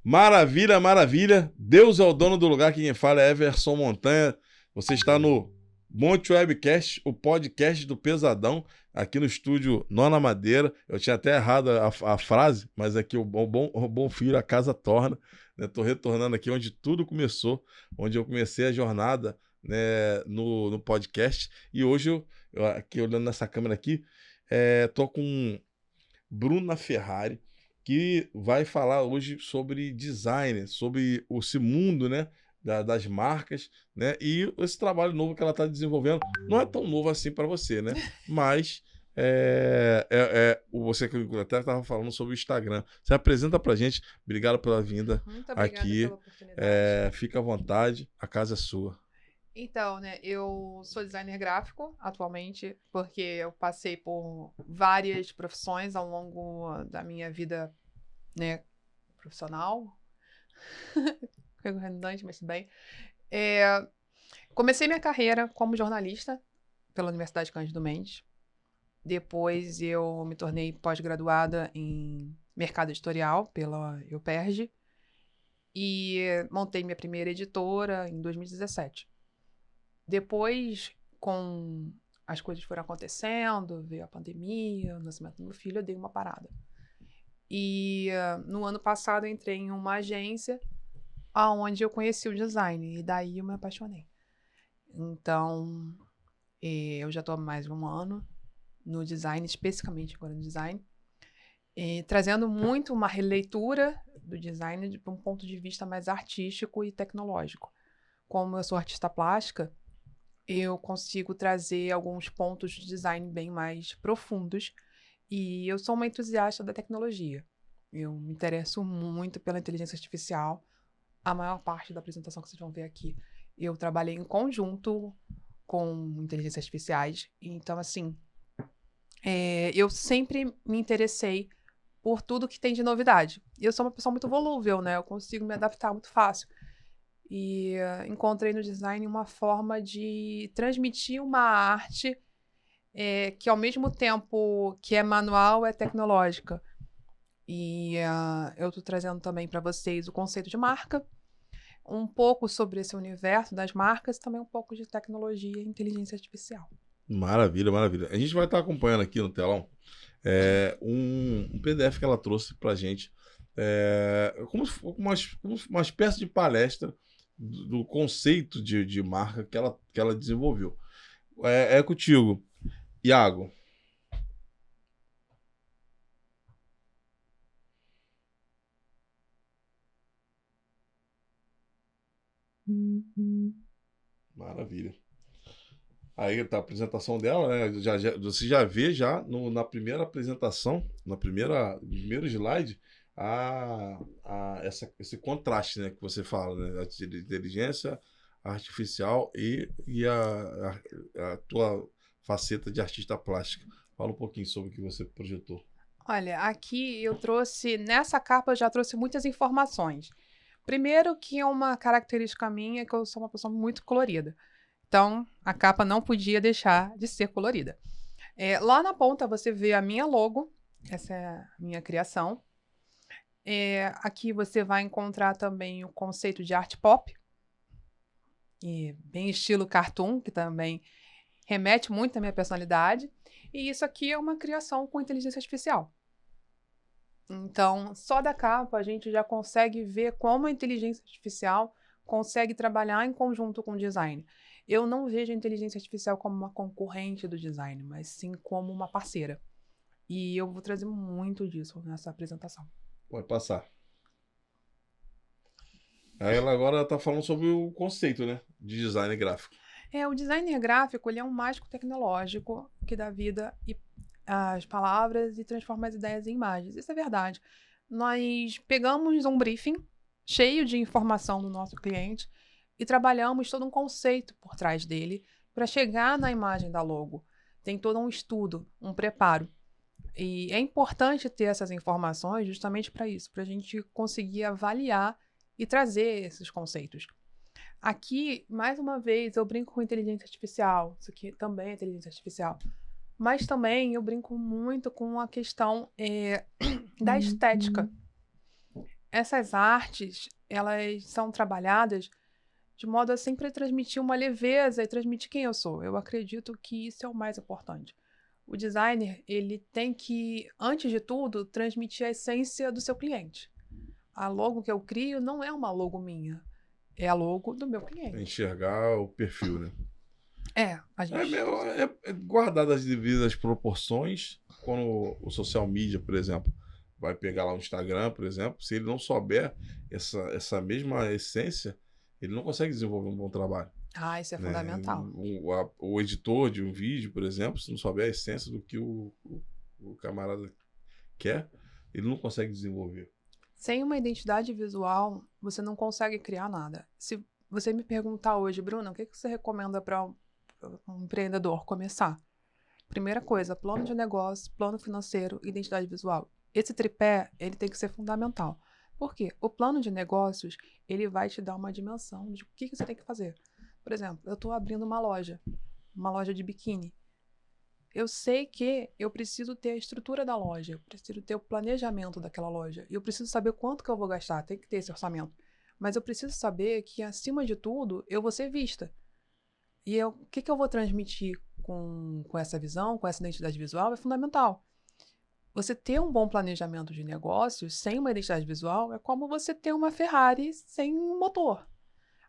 Maravilha, maravilha. Deus é o dono do lugar, quem fala é Everson Montanha. Você está no Monte Webcast, o podcast do Pesadão, aqui no estúdio Nona Madeira. Eu tinha até errado a frase, mas aqui o bom filho a casa torna. Estou retornando aqui onde tudo começou, onde eu comecei a jornada, né, no podcast. E hoje, aqui olhando nessa câmera aqui, tô com Bruna Ferrari, que vai falar hoje sobre design, sobre esse mundo, né, das marcas, né, e esse trabalho novo que ela está desenvolvendo. Não é tão novo assim para você, né, mas você que até estava falando sobre o Instagram. Você apresenta para a gente. Obrigado pela vinda. Muito obrigada aqui. pela oportunidade. Fica à vontade, a casa é sua. Então, né, eu sou designer gráfico atualmente, porque eu passei por várias profissões ao longo da minha vida, né, profissional. Fico redundante, mas tudo bem. Comecei minha carreira como jornalista pela Universidade Cândido Mendes. Depois eu me tornei pós-graduada em mercado editorial pela UPERJ e montei minha primeira editora em 2017. Depois, com as coisas foram acontecendo, veio a pandemia, o nascimento do meu filho, eu dei uma parada. E no ano passado eu entrei em uma agência onde eu conheci o design, e daí eu me apaixonei. Então, eu já estou há mais de um ano no design, especificamente agora no design, trazendo muito uma releitura do design de um ponto de vista mais artístico e tecnológico. Como eu sou artista plástica, eu consigo trazer alguns pontos de design bem mais profundos e eu sou uma entusiasta da tecnologia. Eu me interesso muito pela inteligência artificial. A maior parte da apresentação que vocês vão ver aqui, eu trabalhei em conjunto com inteligências artificiais. Então, assim, eu sempre me interessei por tudo que tem de novidade. E eu sou uma pessoa muito volúvel, né? Eu consigo me adaptar muito fácil. E encontrei no design uma forma de transmitir uma arte que, ao mesmo tempo que é manual, é tecnológica. E eu estou trazendo também para vocês o conceito de marca, um pouco sobre esse universo das marcas, também um pouco de tecnologia e inteligência artificial. Maravilha, maravilha. A gente vai estar acompanhando aqui no telão um PDF que ela trouxe para a gente, como uma espécie de palestra do conceito de marca que ela desenvolveu. É contigo, Iago. Maravilha. Aí tá a apresentação dela, né? Você já vê já na primeira apresentação, no primeiro slide, esse contraste, né, que você fala, né? A inteligência artificial e a tua faceta de artista plástica. Fala um pouquinho sobre o que você projetou. Olha, aqui eu trouxe, nessa capa eu já trouxe muitas informações. Primeiro que é uma característica minha que eu sou uma pessoa muito colorida. Então, a capa não podia deixar de ser colorida. Lá na ponta você vê a minha logo, essa é a minha criação. Aqui você vai encontrar também o conceito de arte pop, bem estilo cartoon, que também remete muito à minha personalidade. E isso aqui é uma criação com inteligência artificial. Então, só da capa a gente já consegue ver como a inteligência artificial consegue trabalhar em conjunto com o design. Eu não vejo a inteligência artificial como uma concorrente do design, mas sim como uma parceira. E eu vou trazer muito disso nessa apresentação. Pode passar. Aí ela agora está falando sobre o conceito, né, de design gráfico. O designer gráfico ele é um mágico tecnológico que dá vida às palavras e transforma as ideias em imagens. Isso é verdade. Nós pegamos um briefing cheio de informação do nosso cliente e trabalhamos todo um conceito por trás dele para chegar na imagem da logo. Tem todo um estudo, um preparo. E é importante ter essas informações justamente para isso, para a gente conseguir avaliar e trazer esses conceitos. Aqui, mais uma vez, eu brinco com inteligência artificial. Isso aqui também é inteligência artificial. Mas também eu brinco muito com a questão da estética. essas artes, elas são trabalhadas de modo a sempre transmitir uma leveza e transmitir quem eu sou. Eu acredito que isso é o mais importante. O designer, ele tem que, antes de tudo, transmitir a essência do seu cliente. A logo que eu crio não é uma logo minha, é a logo do meu cliente. Enxergar o perfil, né? A gente... É guardado as devidas proporções. Quando o social media, por exemplo, vai pegar lá o Instagram, por exemplo, se ele não souber essa mesma essência, ele não consegue desenvolver um bom trabalho. Isso é fundamental. O editor de um vídeo, por exemplo, se não souber a essência do que o camarada quer, ele não consegue desenvolver. Sem uma identidade visual, você não consegue criar nada. Se você me perguntar hoje, Bruna, o que você recomenda para um empreendedor começar? Primeira coisa, plano de negócio, plano financeiro, identidade visual. Esse tripé, ele tem que ser fundamental. Por quê? O plano de negócios, ele vai te dar uma dimensão de o que você tem que fazer. Por exemplo, eu estou abrindo uma loja de biquíni. Eu sei que eu preciso ter a estrutura da loja, eu preciso ter o planejamento daquela loja, e eu preciso saber quanto que eu vou gastar, tem que ter esse orçamento. Mas eu preciso saber que, acima de tudo, eu vou ser vista. E o que eu vou transmitir com essa visão, com essa identidade visual, é fundamental. Você ter um bom planejamento de negócios sem uma identidade visual é como você ter uma Ferrari sem motor.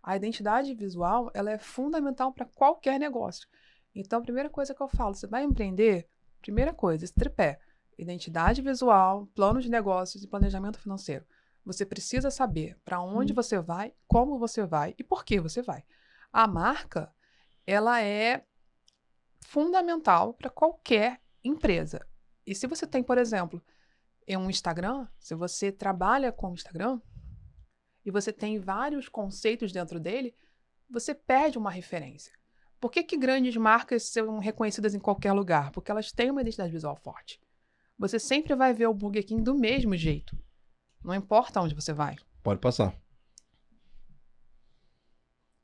A identidade visual, ela é fundamental para qualquer negócio. Então, a primeira coisa que eu falo, você vai empreender, primeira coisa, esse tripé, identidade visual, plano de negócios e planejamento financeiro. Você precisa saber para onde você vai, como você vai e por que você vai. A marca, ela é fundamental para qualquer empresa. E se você tem, por exemplo, um Instagram, se você trabalha com o Instagram e você tem vários conceitos dentro dele, você perde uma referência. Por que grandes marcas são reconhecidas em qualquer lugar? Porque elas têm uma identidade visual forte. Você sempre vai ver o Burger King do mesmo jeito. Não importa onde você vai. Pode passar.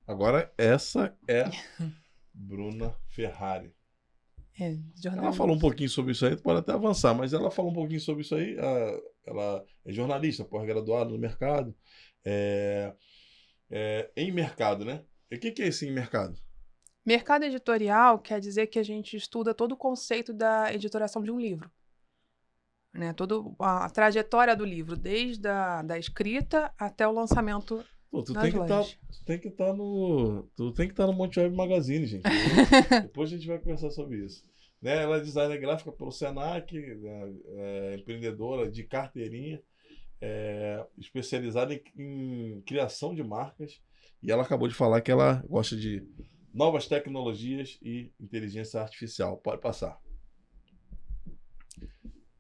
Agora, essa é Bruna Ferrari. Ela falou um pouquinho sobre isso aí, tu pode até avançar, mas ela falou um pouquinho sobre isso aí. Ela é jornalista, pós-graduada no mercado. Em mercado, né? E o que é esse em mercado? Mercado editorial quer dizer que a gente estuda todo o conceito da editoração de um livro. Né? Toda a trajetória do livro, desde da escrita até o lançamento. Tu tem que estar no Monte Web Magazine, gente. Depois a gente vai conversar sobre isso. Né? Ela é designer gráfica pelo Senac, empreendedora de carteirinha, especializada em criação de marcas. E ela acabou de falar que ela gosta de novas tecnologias e inteligência artificial. Pode passar.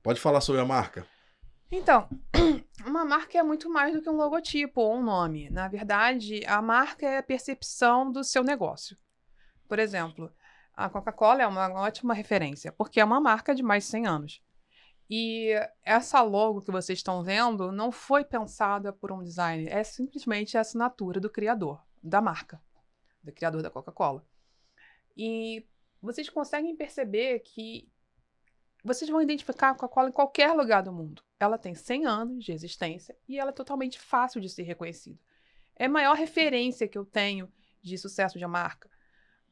Pode falar sobre a marca. Então, uma marca é muito mais do que um logotipo ou um nome. Na verdade, a marca é a percepção do seu negócio. Por exemplo, a Coca-Cola é uma ótima referência, porque é uma marca de mais de 100 anos. E essa logo que vocês estão vendo não foi pensada por um designer, é simplesmente a assinatura do criador da marca, do criador da Coca-Cola. E vocês conseguem perceber que vocês vão identificar a Coca-Cola em qualquer lugar do mundo. Ela tem 100 anos de existência e ela é totalmente fácil de ser reconhecida. É a maior referência que eu tenho de sucesso de marca,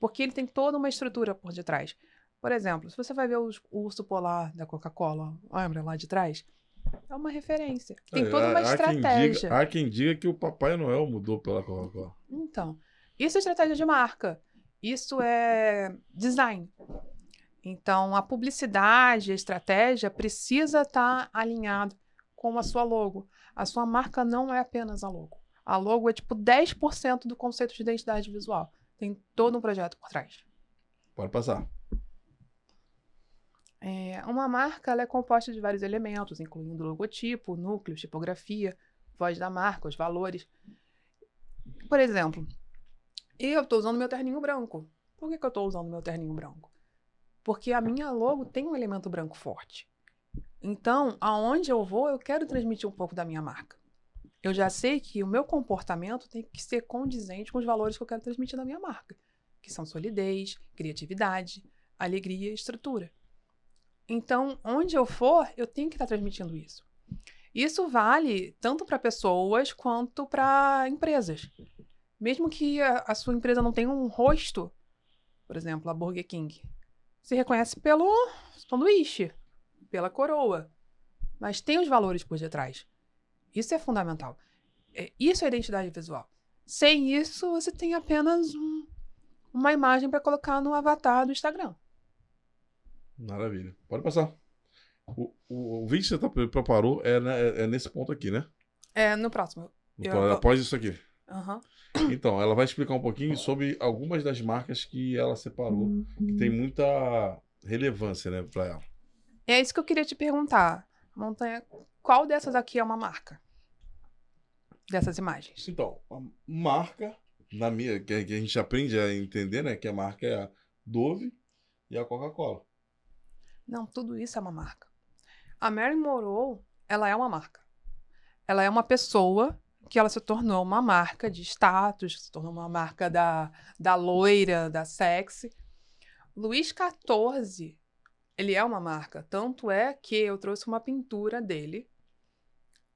porque ele tem toda uma estrutura por detrás. Por exemplo, se você vai ver o urso polar da Coca-Cola, lembra lá de trás? É uma referência. Tem toda uma estratégia. Há quem diga que o Papai Noel mudou pela Coca-Cola. Então, isso é estratégia de marca. Isso é design. Então, a publicidade, a estratégia precisa estar alinhado com a sua logo. A sua marca não é apenas a logo. A logo é tipo 10% do conceito de identidade visual. Tem todo um projeto por trás. Pode passar. Uma marca ela é composta de vários elementos, incluindo logotipo, núcleo, tipografia, voz da marca, os valores. Por exemplo, eu estou usando meu terninho branco. Por que eu estou usando meu terninho branco? Porque a minha logo tem um elemento branco forte. Então, aonde eu vou, eu quero transmitir um pouco da minha marca. Eu já sei que o meu comportamento tem que ser condizente com os valores que eu quero transmitir da minha marca, que são solidez, criatividade, alegria e estrutura. Então, onde eu for, eu tenho que estar transmitindo isso. Isso vale tanto para pessoas quanto para empresas. Mesmo que a sua empresa não tenha um rosto, por exemplo, a Burger King, se reconhece pelo sanduíche, pela coroa, mas tem os valores por detrás. Isso é fundamental. Isso é identidade visual. Sem isso, você tem apenas uma imagem para colocar no avatar do Instagram. Maravilha. Pode passar. O vídeo que você preparou é nesse ponto aqui, né? No próximo. Após isso aqui. Uhum. Então, ela vai explicar um pouquinho sobre algumas das marcas que ela separou, que tem muita relevância, né, para ela. É isso que eu queria te perguntar. Montanha, qual dessas aqui é uma marca? Dessas imagens? Então, a marca, que a gente aprende a entender, né, que a marca é a Dove e a Coca-Cola. Não, tudo isso é uma marca. A Marilyn Monroe, ela é uma marca. Ela é uma pessoa que ela se tornou uma marca de status, se tornou uma marca da loira, da sexy. Luís XIV, ele é uma marca. Tanto é que eu trouxe uma pintura dele.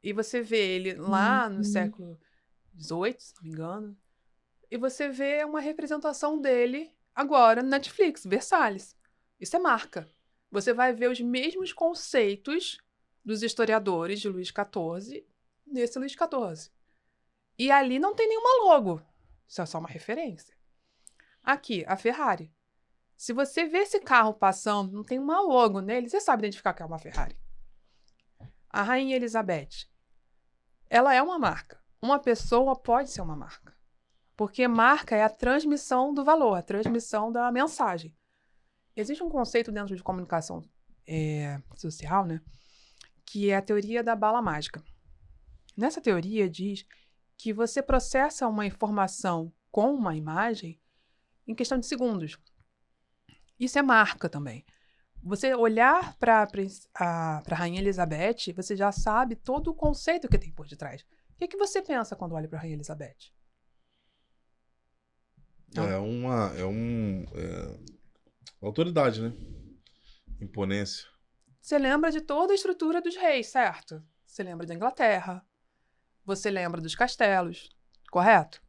E você vê ele lá no século XVIII, se não me engano. E você vê uma representação dele agora no Netflix, Versalhes. Isso é marca. Você vai ver os mesmos conceitos dos historiadores de Luís XIV nesse Luís XIV. E ali não tem nenhuma logo. Isso é só uma referência. Aqui, a Ferrari. Se você vê esse carro passando, não tem uma logo nele, você sabe identificar que é uma Ferrari. A Rainha Elizabeth. Ela é uma marca. Uma pessoa pode ser uma marca. Porque marca é a transmissão do valor, a transmissão da mensagem. Existe um conceito dentro de comunicação social, né, que é a teoria da bala mágica. Nessa teoria diz que você processa uma informação com uma imagem em questão de segundos. Isso é marca também. Você olhar para a Rainha Elizabeth, você já sabe todo o conceito que tem por detrás. O que você pensa quando olha para a Rainha Elizabeth? Autoridade, né? Imponência. Você lembra de toda a estrutura dos reis, certo? Você lembra da Inglaterra. Você lembra dos castelos, correto?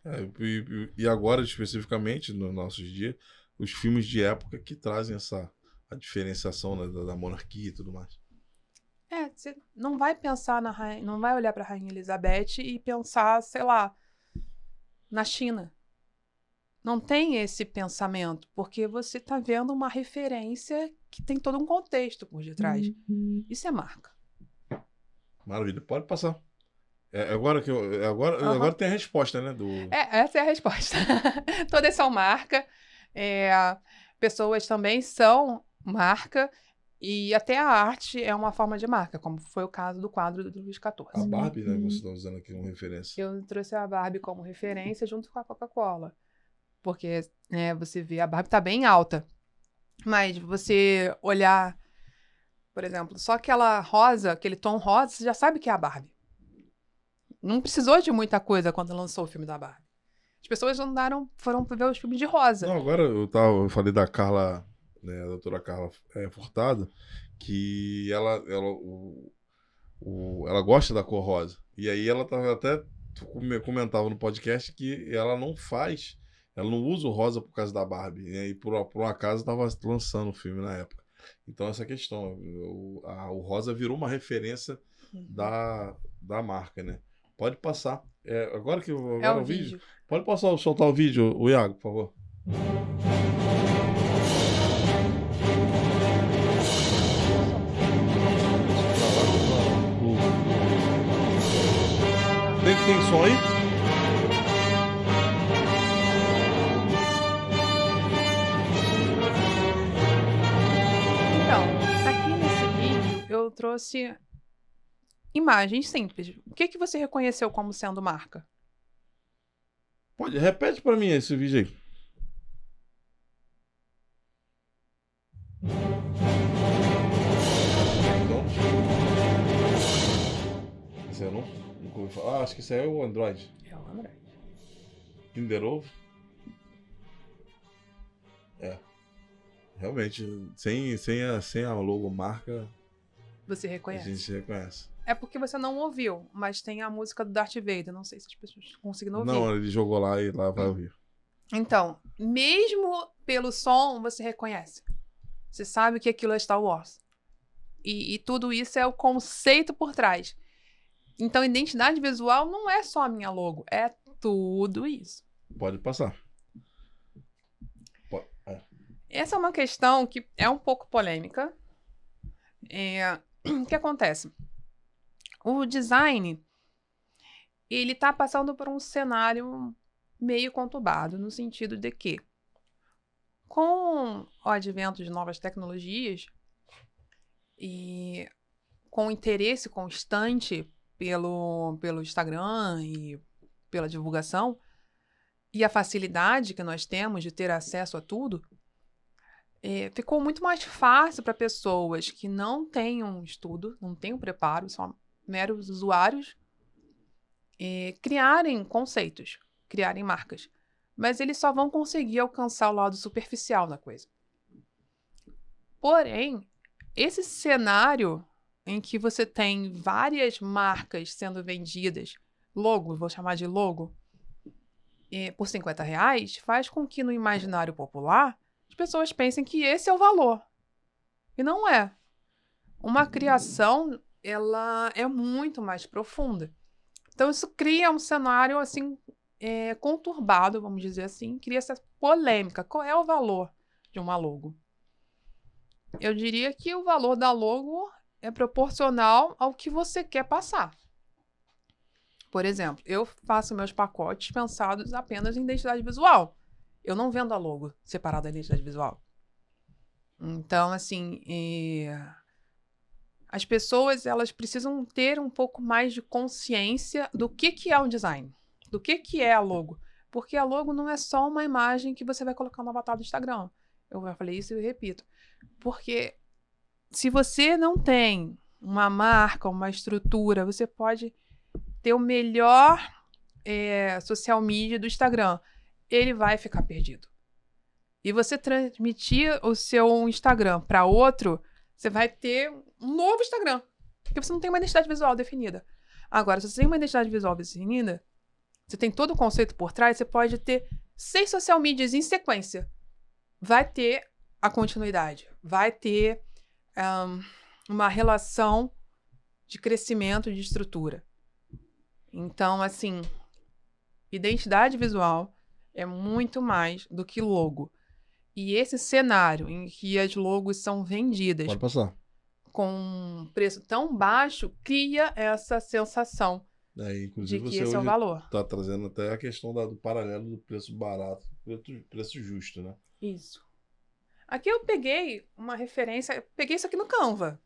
E agora, especificamente, nos nossos dias, os filmes de época que trazem a diferenciação, né, da monarquia e tudo mais. Você não vai pensar na rainha, não vai olhar para a Rainha Elizabeth e pensar, sei lá, na China. Não tem esse pensamento, porque você está vendo uma referência que tem todo um contexto por detrás. Isso é marca. Maravilha, pode passar. Agora tem a resposta, né? Essa é a resposta. Todas são marca. Pessoas também são marca. E até a arte é uma forma de marca, como foi o caso do quadro do Luís XIV. A Barbie, né? Você está usando aqui como referência. Eu trouxe a Barbie como referência junto com a Coca-Cola. Porque você vê, a Barbie tá bem alta. Mas você olhar, por exemplo, só aquela rosa, aquele tom rosa, você já sabe que é a Barbie. Não precisou de muita coisa quando lançou o filme da Barbie. As pessoas foram ver os filmes de rosa. Não, agora eu falei da Carla, né, a doutora Carla Furtado, que ela gosta da cor rosa. E aí ela até comentava no podcast que ela não usa o rosa por causa da Barbie. Né, e por um acaso estava lançando o filme na época. Então essa questão, o rosa virou uma referência da marca, né? Pode passar. Agora o vídeo. Pode soltar o vídeo, o Iago, por favor. Tem som aí? Então, aqui nesse vídeo eu trouxe imagens simples. O que você reconheceu como sendo marca? Repete para mim esse vídeo aí. Esse eu nunca ouvi falar. Acho que esse aí é o Android. É o Android. Kinder Ovo. Realmente, sem a logomarca, você reconhece. a gente reconhece. É porque você não ouviu, mas tem a música do Darth Vader. Não sei se as pessoas conseguiram ouvir. Não, ele jogou lá e lá vai ouvir. Então, mesmo pelo som, você reconhece. Você sabe que aquilo é Star Wars. E tudo isso é o conceito por trás. Então, identidade visual não é só a minha logo, é tudo isso. Pode passar. Essa é uma questão que é um pouco polêmica. O que acontece? O design, ele está passando por um cenário meio conturbado, no sentido de que, com o advento de novas tecnologias e com o interesse constante pelo Instagram e pela divulgação, e a facilidade que nós temos de ter acesso a tudo, ficou muito mais fácil para pessoas que não têm um estudo, não têm um preparo, são meros usuários, criarem conceitos, criarem marcas. Mas eles só vão conseguir alcançar o lado superficial da coisa. Porém, esse cenário em que você tem várias marcas sendo vendidas, logo, vou chamar de logo, por R$50, faz com que no imaginário popular as pessoas pensem que esse é o valor. E não é. Uma criação, ela é muito mais profunda. Então, isso cria um cenário, assim, conturbado, vamos dizer assim, cria essa polêmica. Qual é o valor de uma logo? Eu diria que o valor da logo é proporcional ao que você quer passar. Por exemplo, eu faço meus pacotes pensados apenas em identidade visual. Eu não vendo a logo separada da identidade visual. Então, assim, as pessoas, elas precisam ter um pouco mais de consciência do que é um design, do que é a logo. Porque a logo não é só uma imagem que você vai colocar no avatar do Instagram. Eu já falei isso e eu repito. Porque se você não tem uma marca, uma estrutura, você pode ter o melhor social media do Instagram. Ele vai ficar perdido. E você transmitir o seu Instagram para outro, você vai ter um novo Instagram. Porque você não tem uma identidade visual definida. Agora, se você tem uma identidade visual definida, você tem todo o conceito por trás, você pode ter 6 social medias em sequência. Vai ter a continuidade. Vai ter uma relação de crescimento, de estrutura. Então, assim, identidade visual é muito mais do que logo. E esse cenário em que as logos são vendidas Pode passar. com um preço tão baixo, cria essa sensação Inclusive, de que você esse é o hoje valor. está trazendo até a questão do paralelo do preço barato, preço justo, né? Isso. Aqui eu peguei uma referência, peguei isso aqui no Canva.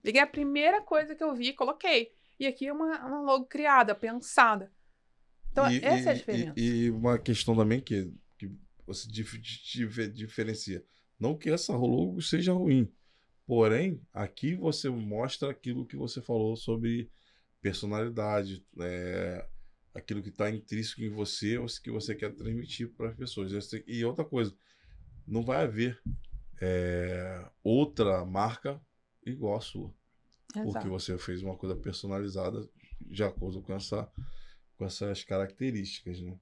Peguei a primeira coisa que eu vi e coloquei. E aqui é uma logo criada, pensada. Então, essa é a diferença. E uma questão também que você diferencia. Não que essa logo seja ruim, porém, aqui você mostra aquilo que você falou sobre personalidade, aquilo que está intrínseco em você, o que você quer transmitir para as pessoas. E outra coisa, não vai haver outra marca igual a sua. Exato. Porque você fez uma coisa personalizada de acordo com essas características, né?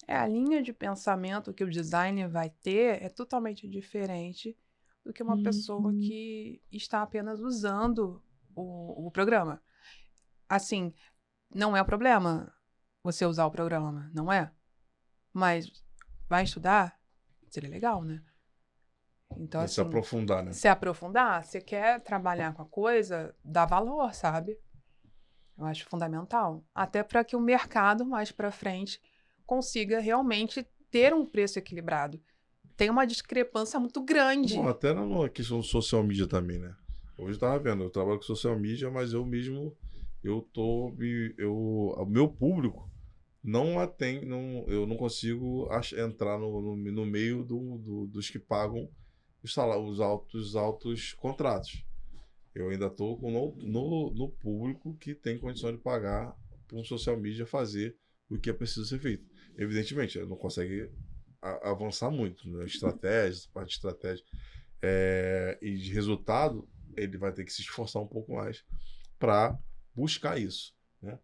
A linha de pensamento que o designer vai ter é totalmente diferente do que uma pessoa que está apenas usando o programa. Assim, não é o problema você usar o programa, não é? Mas vai estudar? Seria legal, né? Então, assim, se aprofundar, né? Se aprofundar, você quer trabalhar com a coisa, dá valor, sabe? Eu acho fundamental. Até para que o mercado, mais para frente, consiga realmente ter um preço equilibrado. Tem uma discrepância muito grande. Bom, até na questão do social media também, né? Hoje eu tava vendo, eu trabalho com social media, mas eu mesmo, o meu público não atende, eu não consigo entrar no meio dos que pagam os altos contratos. Eu ainda estou no público que tem condição de pagar para um social media fazer o que é preciso ser feito. Evidentemente, ele não consegue avançar muito, né? Parte de estratégia. E de resultado, ele vai ter que se esforçar um pouco mais para buscar isso, né?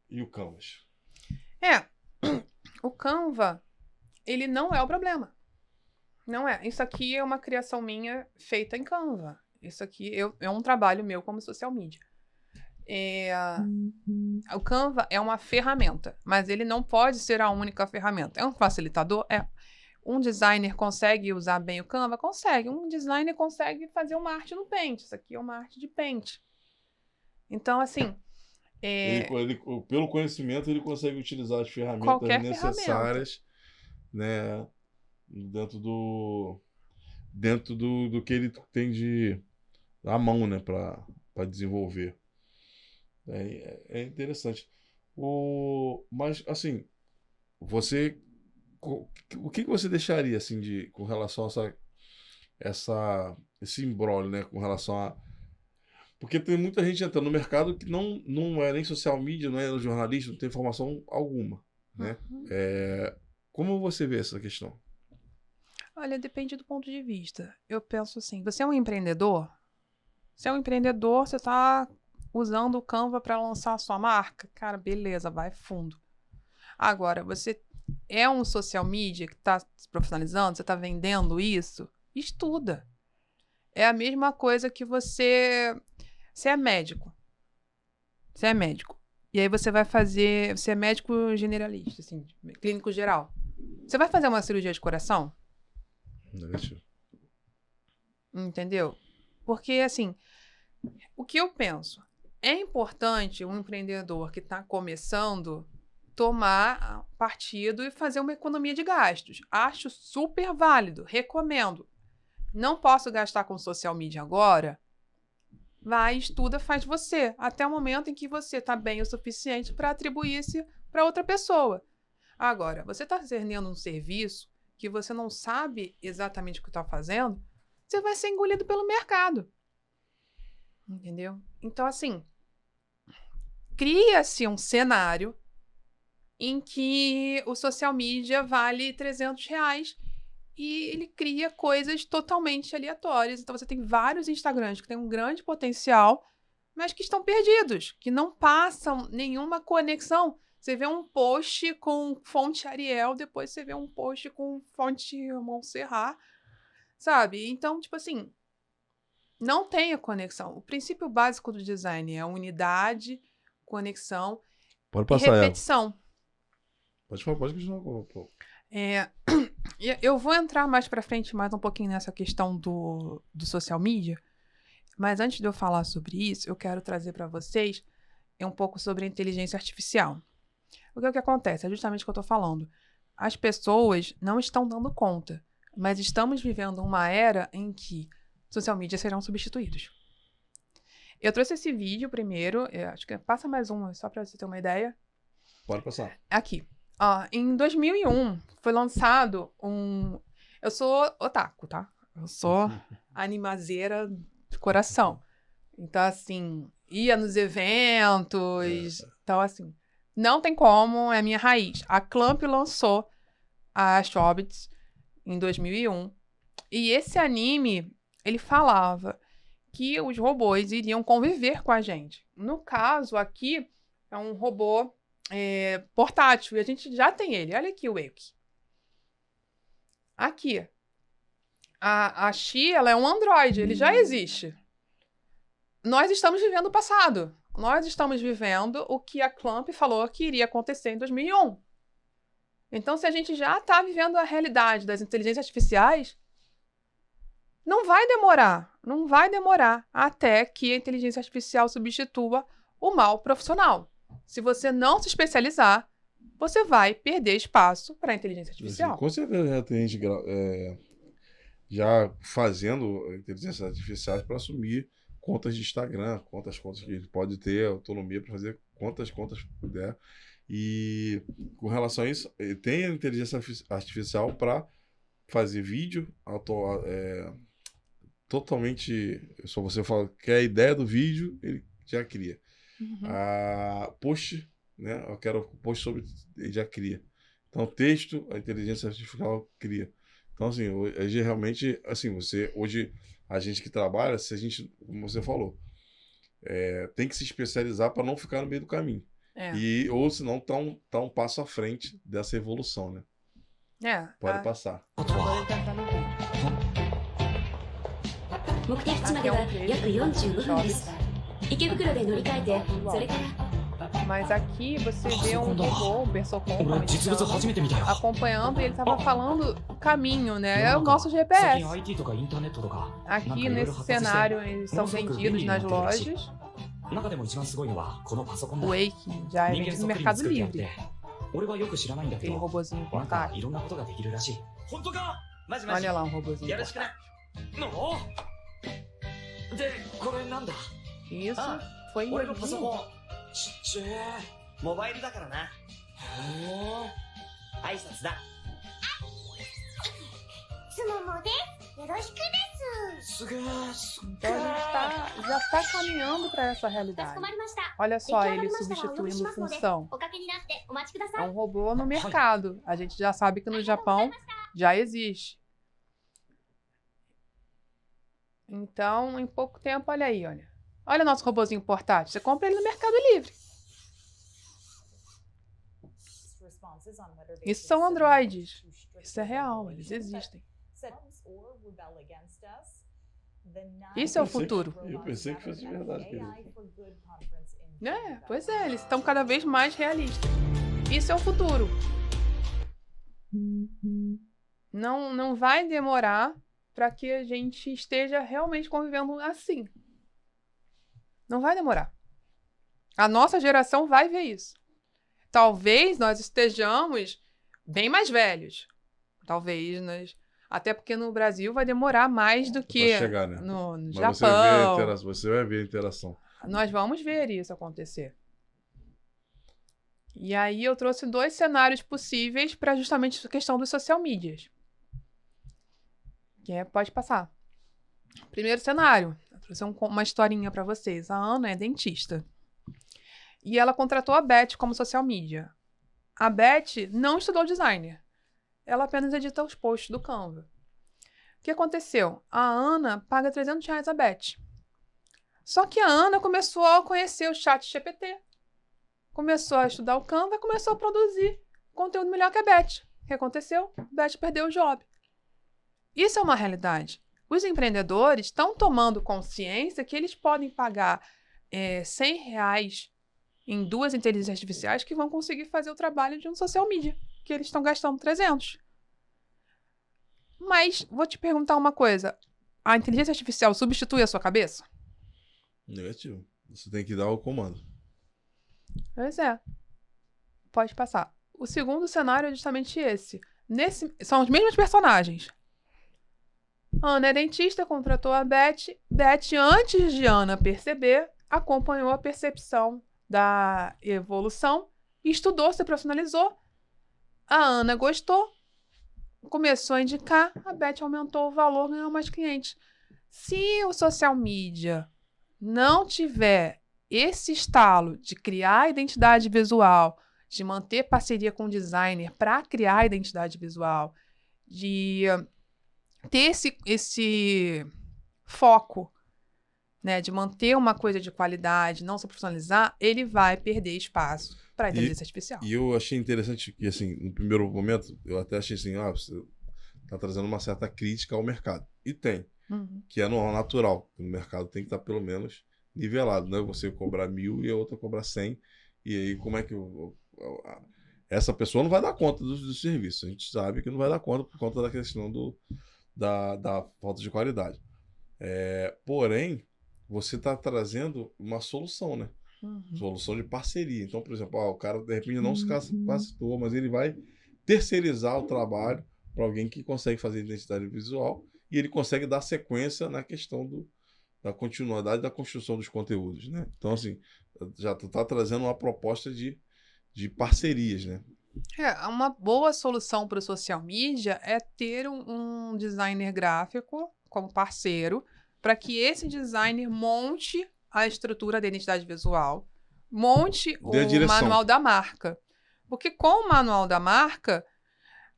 E o Canvas? O Canva, ele não é o problema. Não é. Isso aqui é uma criação minha feita em Canva. Isso aqui é um trabalho meu como social media. O Canva é uma ferramenta, mas ele não pode ser a única ferramenta. É um facilitador? É. Um designer consegue usar bem o Canva? Consegue. Um designer consegue fazer uma arte no Paint. Isso aqui é uma arte de Paint. Então, assim... Pelo conhecimento, ele consegue utilizar as ferramentas qualquer necessárias, né, dentro do que ele tem à mão, né, para desenvolver. É interessante. Mas, assim, o que você deixaria, assim, com relação a esse imbróglio, né, com relação a... Porque tem muita gente entrando no mercado que não é nem social media, não é jornalista, não tem formação alguma, né? Uhum. Como você vê essa questão? Olha, depende do ponto de vista. Eu penso assim, você é um empreendedor? Se é um empreendedor, você está usando o Canva para lançar a sua marca? Cara, beleza, vai fundo. Agora, você é um social media que está se profissionalizando, você está vendendo isso? Estuda. É a mesma coisa que você é médico. Você é médico. E aí você vai fazer... Você é médico generalista, assim, clínico geral. Você vai fazer uma cirurgia de coração? Entendeu? Porque, assim, o que eu penso? É importante um empreendedor que está começando tomar partido e fazer uma economia de gastos. Acho super válido, recomendo. Não posso gastar com social media agora? Vai, estuda, faz você. Até o momento em que você está bem o suficiente para atribuir isso para outra pessoa. Agora, você está vendendo um serviço que você não sabe exatamente o que está fazendo, você vai ser engolido pelo mercado. Entendeu? Então, assim, cria-se um cenário em que o social media vale R$300 e ele cria coisas totalmente aleatórias. Então, você tem vários Instagrams que têm um grande potencial, mas que estão perdidos, que não passam nenhuma conexão. Você vê um post com fonte Arial, depois você vê um post com fonte Montserrat, sabe? Então, tipo assim, não tem a conexão. O princípio básico do design é unidade, conexão e repetição. Pode continuar. Eu vou entrar mais pra frente, mais um pouquinho nessa questão do social media, mas antes de eu falar sobre isso, eu quero trazer para vocês um pouco sobre a inteligência artificial. O que é que acontece? É justamente o que eu tô falando. As pessoas não estão dando conta, mas estamos vivendo uma era em que social media serão substituídos. Eu trouxe esse vídeo primeiro, acho que passa mais um, só para você ter uma ideia. Pode passar. Aqui. Em 2001, foi lançado um... Eu sou otaku, tá? Eu sou animazeira de coração. Então, assim, ia nos eventos. Então, assim, não tem como, é minha raiz. A Clamp lançou a Chobits em 2001. E esse anime, ele falava que os robôs iriam conviver com a gente. No caso, aqui, é um robô portátil. E a gente já tem ele. Olha aqui o Wake. Aqui. A Xi, ela é um androide. Ele já existe. Nós estamos vivendo o passado. Nós estamos vivendo o que a Clamp falou que iria acontecer em 2001. Então, se a gente já está vivendo a realidade das inteligências artificiais, não vai demorar até que a inteligência artificial substitua o mal profissional. Se você não se especializar, você vai perder espaço para a inteligência artificial. Com certeza já tem gente já fazendo inteligência artificial para assumir contas de Instagram, contas que ele pode ter autonomia para fazer quantas contas puder. E com relação a isso, tem a inteligência artificial para fazer vídeo totalmente. Só você fala que a ideia do vídeo, ele já cria. Post, né? Eu quero post sobre, ele já cria. Então, texto, a inteligência artificial cria. Então, assim, hoje realmente, assim, hoje a gente que trabalha, se a gente, como você falou, tem que se especializar para não ficar no meio do caminho. Ou senão tá um passo à frente dessa evolução, né? Pode passar. Agora ele tá entrando no vídeo. Aqui é um trecho. Mas aqui você vê um robô, o Bersocon, acompanhando, e ele estava falando o caminho, né? É o nosso GPS. Aqui nesse cenário eles são vendidos nas lojas. O Wake já é vendido no Mercado Livre. Aquele robôzinho portátil. Olha lá um robôzinho portátil. Isso foi em 2000. モバイルだからな。へえ。挨拶だ。スモモです。よろしくです。すげえ。 Então a gente já está caminhando para essa realidade. Olha só ele substituindo função. É um robô no mercado. A gente já sabe que no Japão já existe. Então, em pouco tempo, olha aí, olha. Olha o nosso robozinho portátil. Você compra ele no Mercado Livre. Isso são androides. Isso é real, eles existem. Isso é o futuro. Eu pensei que fosse verdade. Pois é, eles estão cada vez mais realistas. Isso é o futuro. Não vai demorar para que a gente esteja realmente convivendo assim. Não vai demorar. A nossa geração vai ver isso. Talvez nós estejamos bem mais velhos. Talvez nós... Até porque no Brasil vai demorar mais do que chegar, né? no Mas Japão. Você vai ver a interação. Nós vamos ver isso acontecer. E aí eu trouxe 2 cenários possíveis para justamente a questão dos social medias. Pode passar. Primeiro cenário. Eu trouxe uma historinha para vocês. A Ana é dentista. E ela contratou a Beth como social media. A Beth não estudou designer. Ela apenas edita os posts do Canva. O que aconteceu? A Ana paga R$300 a Beth. Só que a Ana começou a conhecer o ChatGPT. Começou a estudar o Canva e começou a produzir conteúdo melhor que a Beth. O que aconteceu? A Beth perdeu o job. Isso é uma realidade. Os empreendedores estão tomando consciência que eles podem pagar R$100 em 2 inteligências artificiais que vão conseguir fazer o trabalho de um social media, que eles estão gastando 300. Mas vou te perguntar uma coisa. A inteligência artificial substitui a sua cabeça? Negativo. Você tem que dar o comando. Pois é. Pode passar. O segundo cenário é justamente esse. São os mesmos personagens. Ana é dentista, contratou a Beth. Beth, antes de Ana perceber, acompanhou a percepção da evolução, estudou, se profissionalizou. A Ana gostou, começou a indicar, a Beth aumentou o valor, ganhou mais clientes. Se o social media não tiver esse estalo de criar identidade visual, de manter parceria com o designer para criar identidade visual, de ter esse foco, né, de manter uma coisa de qualidade, não se profissionalizar, ele vai perder espaço para a inteligência artificial. E eu achei interessante que, assim, no primeiro momento, eu até achei assim, você está trazendo uma certa crítica ao mercado. E tem, que é natural. O mercado tem que estar pelo menos nivelado, né? Você cobrar 1.000 e a outra cobrar 100. E aí, como é que essa pessoa não vai dar conta do serviço? A gente sabe que não vai dar conta por conta da questão da falta de qualidade. Porém, você está trazendo uma solução, né? Solução de parceria. Então, por exemplo, o cara de repente não se capacitou, mas ele vai terceirizar o trabalho para alguém que consegue fazer identidade visual e ele consegue dar sequência na questão da continuidade da construção dos conteúdos, né? Então, assim, já tu está trazendo uma proposta de parcerias, né? Uma boa solução para o social media é ter um designer gráfico como parceiro para que esse designer monte a estrutura da identidade visual, monte o manual da marca. Porque com o manual da marca,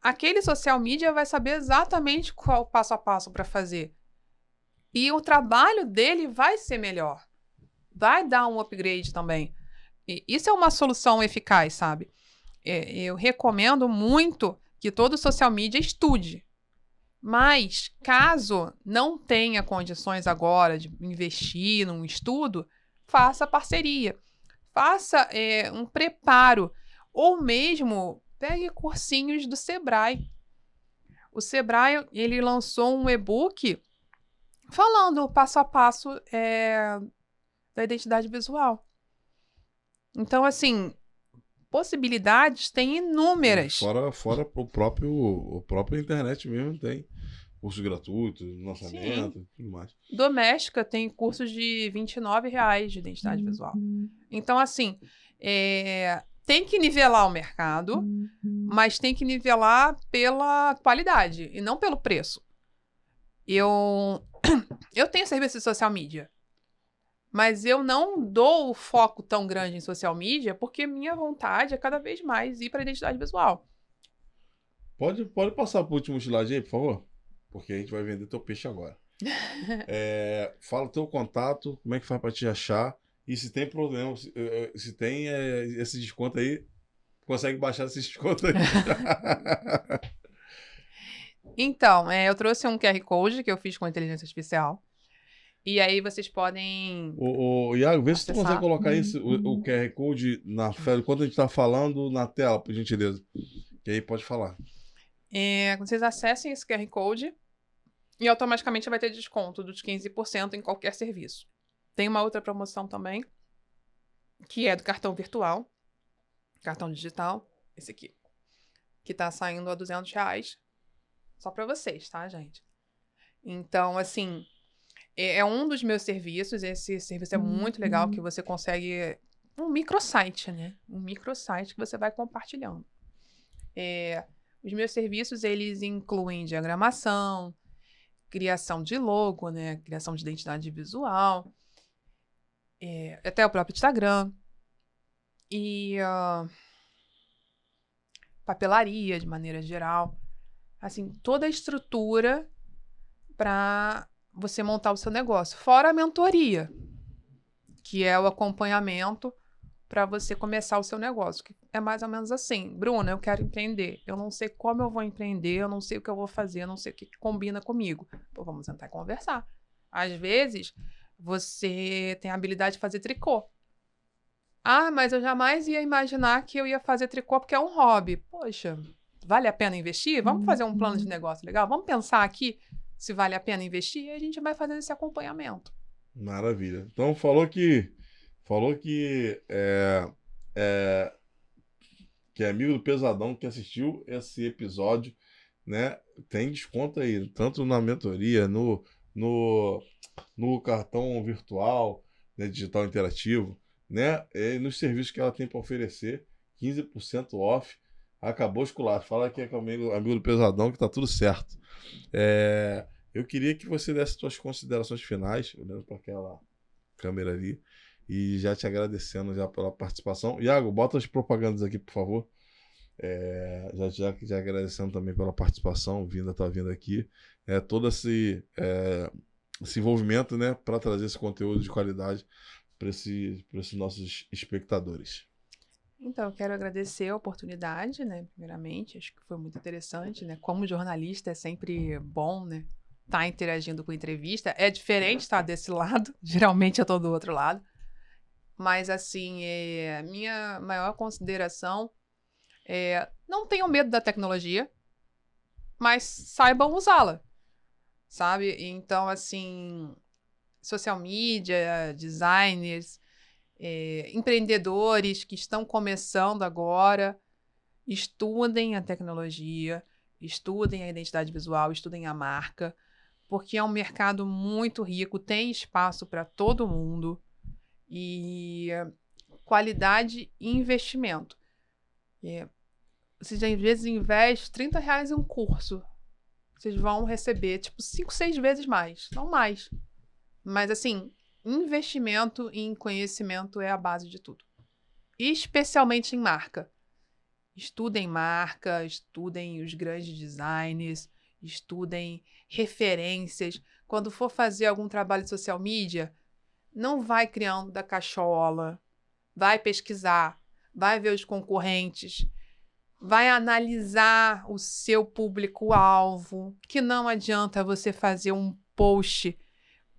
aquele social media vai saber exatamente qual o passo a passo para fazer. E o trabalho dele vai ser melhor. vai dar um upgrade também. E isso é uma solução eficaz, sabe? Eu recomendo muito que todo social media estude. Mas, caso não tenha condições agora de investir num estudo, faça parceria. Faça um preparo. Ou mesmo, pegue cursinhos do Sebrae. O Sebrae, ele lançou um e-book falando passo a passo da identidade visual. Então, assim, possibilidades tem inúmeras. Fora o próprio internet mesmo tem cursos gratuitos, lançamento, tudo mais. Doméstica tem cursos de R$29 de identidade visual. Então, assim, tem que nivelar o mercado, mas tem que nivelar pela qualidade e não pelo preço. Eu tenho serviço de social media, mas eu não dou o foco tão grande em social media porque minha vontade é cada vez mais ir para a identidade visual. Pode passar para o último slide aí, por favor? Porque a gente vai vender teu peixe agora. Fala o teu contato, como é que faz para te achar e se tem problema, se tem esse desconto aí, consegue baixar esse desconto aí. Então, eu trouxe um QR Code que eu fiz com inteligência artificial. E aí vocês podem... Iago, vê se tu acessar. consegue colocar o QR Code enquanto a gente está falando na tela, por gentileza. Que aí pode falar. Vocês acessem esse QR Code e automaticamente vai ter desconto dos 15% em qualquer serviço. Tem uma outra promoção também, que é do cartão virtual, cartão digital, esse aqui, que tá saindo a R$200, só para vocês, tá, gente? Então, assim, é um dos meus serviços, esse serviço é muito legal, que você consegue um microsite, né? Um microsite que você vai compartilhando. Os meus serviços, eles incluem diagramação, criação de logo, né? Criação de identidade visual, até o próprio Instagram, e papelaria, de maneira geral. Assim, toda a estrutura para você montar o seu negócio. Fora a mentoria, que é o acompanhamento para você começar o seu negócio. Que é mais ou menos assim. Bruna, eu quero empreender. Eu não sei como eu vou empreender, eu não sei o que eu vou fazer, eu não sei o que combina comigo. Pô, vamos sentar e conversar. Às vezes, você tem a habilidade de fazer tricô. Ah, mas eu jamais ia imaginar que eu ia fazer tricô porque é um hobby. Poxa, vale a pena investir? Vamos fazer um plano de negócio legal? Vamos pensar aqui se vale a pena investir? E a gente vai fazendo esse acompanhamento. Maravilha. Então, falou que é amigo do Pesadão que assistiu esse episódio, né? Tem desconto aí, tanto na mentoria, no cartão virtual, né, digital interativo, né? E nos serviços que ela tem para oferecer, 15% off. Acabou escolar. Fala que é amigo do Pesadão, que tá tudo certo. Eu queria que você desse suas considerações finais, olhando para aquela câmera ali, e já te agradecendo pela participação. Iago, bota as propagandas aqui, por favor. Já agradecendo também pela participação, tá vindo aqui. Todo esse envolvimento, né, para trazer esse conteúdo de qualidade para esses nossos espectadores. Então, eu quero agradecer a oportunidade, né, primeiramente. Acho que foi muito interessante, né? Como jornalista é sempre bom, né? Tá interagindo com entrevista. É diferente estar desse lado. Geralmente eu tô do outro lado. Mas, assim, a minha maior consideração não tenham medo da tecnologia, mas saibam usá-la, sabe? Então, assim, social media, designers, empreendedores que estão começando agora, estudem a tecnologia, estudem a identidade visual, estudem a marca, porque é um mercado muito rico, tem espaço para todo mundo, e qualidade e investimento. Vocês às vezes investem R$30 em um curso, vocês vão receber tipo 5, 6 vezes mais, não mais. Mas assim, investimento em conhecimento é a base de tudo. Especialmente em marca. Estudem marca, estudem os grandes designers, estudem referências. Quando for fazer algum trabalho de social media, Não vai criando da cachola, vai pesquisar, vai ver os concorrentes, vai analisar o seu público-alvo, que não adianta você fazer um post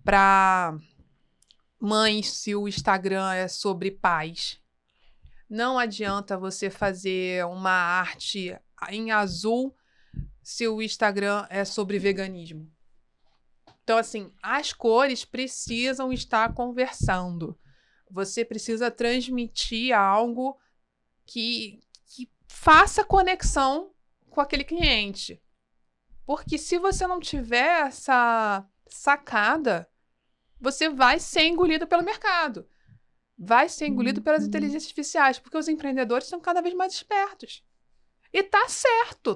para mães se o Instagram é sobre pais. Não adianta você fazer uma arte em azul se o Instagram é sobre veganismo. Então, assim, as cores precisam estar conversando. Você precisa transmitir algo que faça conexão com aquele cliente. Porque se você não tiver essa sacada, você vai ser engolido pelo mercado. Vai ser engolido pelas inteligências artificiais, porque os empreendedores são cada vez mais espertos. E tá certo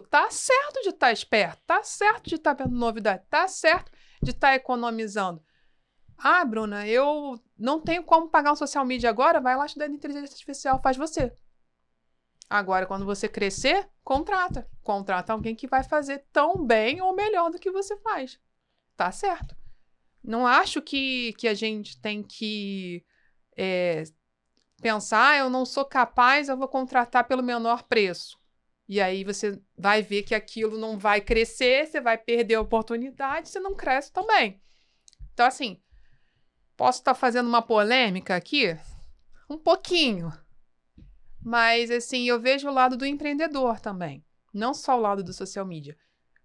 de estar esperto, tá certo de estar vendo novidade, tá certo de estar economizando. Ah, Bruna, eu não tenho como pagar um social media agora, vai lá estudar inteligência artificial, faz você. Agora, quando você crescer, contrata. Contrata alguém que vai fazer tão bem ou melhor do que você faz. Tá certo. Não acho que a gente tem que pensar, eu não sou capaz, eu vou contratar pelo menor preço. E aí você vai ver que aquilo não vai crescer, você vai perder a oportunidade, você não cresce também. Então, assim, posso estar fazendo uma polêmica aqui? Um pouquinho. Mas, assim, eu vejo o lado do empreendedor também. Não só o lado do social media.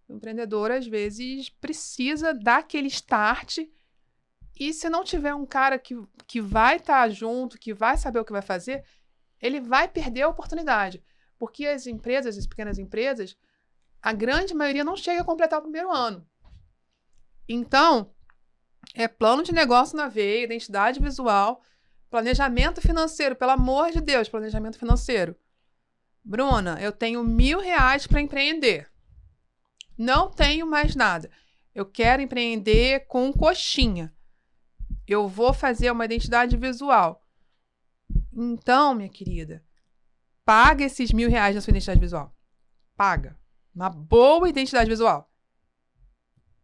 O empreendedor, às vezes, precisa dar aquele start. E se não tiver um cara que vai estar junto, que vai saber o que vai fazer, ele vai perder a oportunidade. Porque as empresas, as pequenas empresas, a grande maioria não chega a completar o primeiro ano. Então, é plano de negócio na veia, identidade visual, planejamento financeiro, pelo amor de Deus, planejamento financeiro. Bruna, eu tenho R$1.000 para empreender. Não tenho mais nada. Eu quero empreender com coxinha. Eu vou fazer uma identidade visual. Então, minha querida, paga esses R$1.000 na sua identidade visual. Paga. Uma boa identidade visual.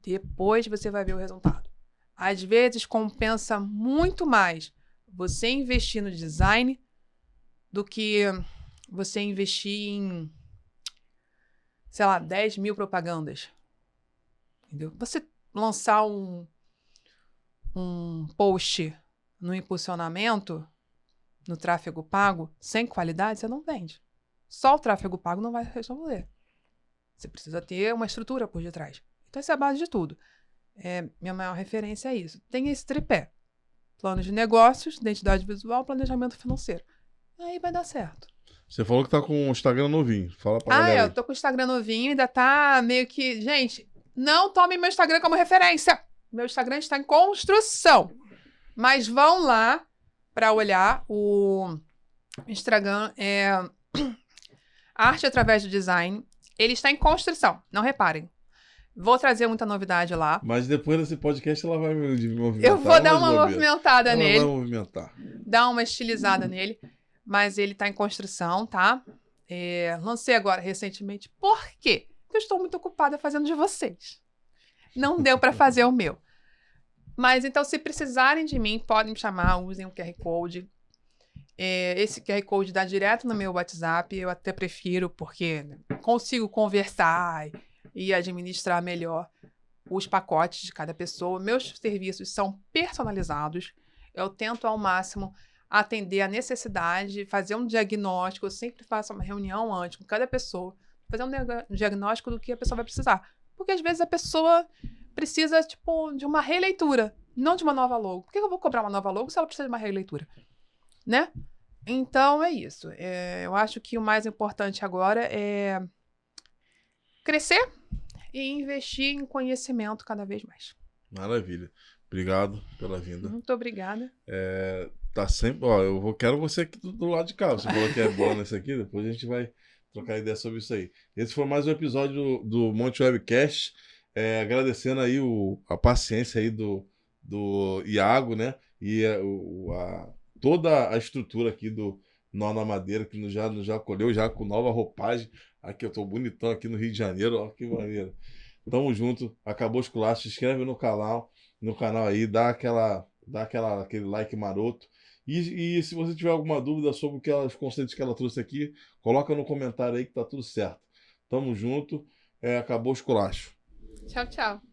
Depois você vai ver o resultado. Às vezes compensa muito mais você investir no design do que você investir em, sei lá, 10.000 propagandas. Entendeu? Você lançar um post no impulsionamento, no tráfego pago, sem qualidade, você não vende. Só o tráfego pago não vai resolver. Você precisa ter uma estrutura por detrás. Então, essa é a base de tudo. Minha maior referência é isso. Tem esse tripé. Plano de negócios, identidade visual, planejamento financeiro. Aí vai dar certo. Você falou que tá com o Instagram novinho. Fala pra galera. Eu tô com o Instagram novinho, ainda tá meio que... Gente, não tomem meu Instagram como referência. Meu Instagram está em construção. Mas vão lá para olhar. O Instagram é Arte através do Design. Ele está em construção, não reparem. Vou trazer muita novidade lá. Mas depois desse podcast ela vai me movimentar. Eu vou dar uma movimentada nele. Ela vai movimentar. Dar uma estilizada nele. Mas ele está em construção, tá? Lancei agora recentemente. Por quê? Porque eu estou muito ocupada fazendo de vocês. Não deu para fazer o meu. Mas então, se precisarem de mim, podem me chamar, usem o QR Code. Esse QR Code dá direto no meu WhatsApp. Eu até prefiro, porque consigo conversar e administrar melhor os pacotes de cada pessoa. Meus serviços são personalizados. Eu tento ao máximo atender a necessidade, fazer um diagnóstico. Eu sempre faço uma reunião antes com cada pessoa, fazer um diagnóstico do que a pessoa vai precisar. Porque às vezes a pessoa precisa, tipo, de uma releitura, não de uma nova logo. Por que eu vou cobrar uma nova logo se ela precisa de uma releitura? Né? Então, é isso. Eu acho que o mais importante agora é crescer e investir em conhecimento cada vez mais. Maravilha. Obrigado pela vinda. Muito obrigada. Tá sempre... Ó, quero você aqui do lado de cá. Você falou que é boa nesse aqui, depois a gente vai trocar ideia sobre isso aí. Esse foi mais um episódio do Monte Webcast. Agradecendo aí a paciência aí do Iago, né? E toda a estrutura aqui do Nó na Madeira, que nos já acolheu, já com nova roupagem. Aqui eu tô bonitão aqui no Rio de Janeiro, ó, que maneiro. Tamo junto, acabou os culachos, se inscreve no canal aí, dá aquela dá aquele like maroto. E se você tiver alguma dúvida sobre os conceitos que ela trouxe aqui, coloca no comentário aí que tá tudo certo. Tamo junto. Acabou o esculacho. Tchau, tchau.